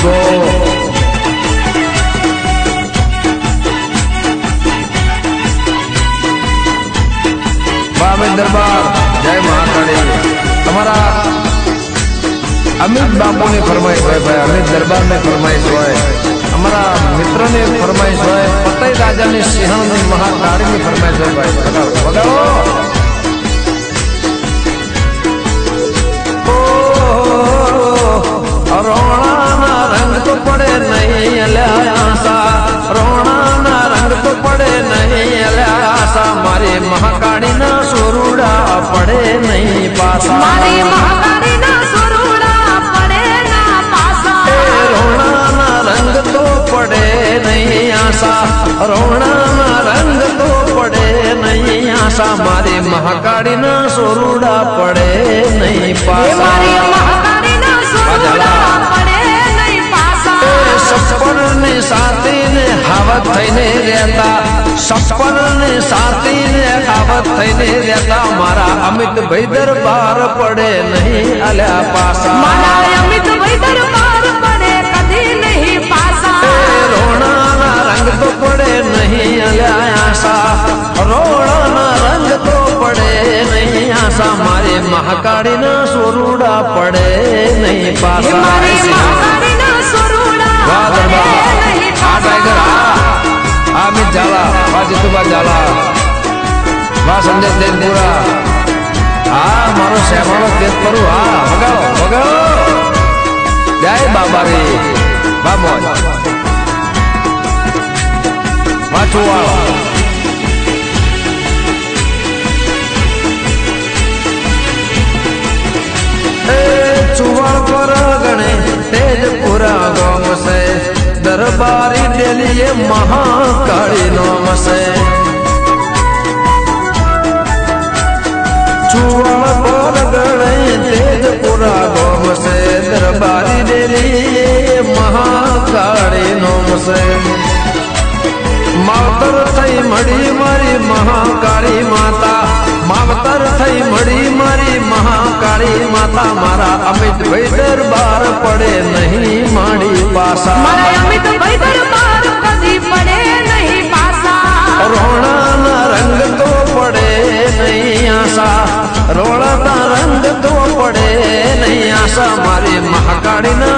go बाबे दरबार जय महाकाली हमारा अमित बापू ने फरमाइश है भाई अमित दरबार ने फरमाइश है हमारा मित्र ने फरमाइश है पतई राजा ने सिंहासन महाकाली ने फरमाइश है भाई बगाओ रोना ना रंग तो पड़े नहीं अल्यासा रोना ना रंग तो पड़े नहीं अल्यासा मारे महाकाली ना सुरुड़ा पड़े नहीं पासा मारे महाकाली ना सुरुड़ा पड़े ना पासा रोना ना रंग तो पड़े नहीं आशा रोना ना रंग तो पड़े नहीं आशा मारे महाकाली ना सुरुड़ा पड़े नहीं पासा मारे महाकाली ना सुरुड़ा पड़े नहीं पासा सपन ने साथी ने हावत थईने रहता सपन ने साथी ने हावत थईने रहता मारा अमित भाई दरबार पड़े नहीं अल्या पासा मारा अमित भाई दरबार पड़े कभी नहीं पासा रोना ना रंग तो पड़े नहीं अल्या आशा रोना ना रंग तो पड़े नहीं आशा मारे महाकाली ना सुरुड़ा पड़े नहीं पासा मारे महाकाली ना सुरुड़ा पड़े नहीं पासा अमित जाला जितुबा जाला वा संदेश देनपुरा मारो श्यामालो तेज करू बगाओ बगाओ जय बाबा रे बा मोज वा चुवाळो चुवाळ पर गणे तेजपुरा गांव से दरबारी डेलिए महाकाली नाम से चुवाड़ पर गणे तेजपुरा गांव से दरबारी डेलिए महाकाली नाम से मावतर थई मड़ी मारी महाकाली माता मावतर थई मड़ी मारी महाकाली माता मारा अमित भाई दरबार पड़े नहीं माड़ी पासा मारा अमित भाई दरबार कभी पड़े नहीं पासा रोना ना रंग तो पड़े नहीं आशा रोना ना रंग तो पड़े नहीं आशा मारी महाकाली ना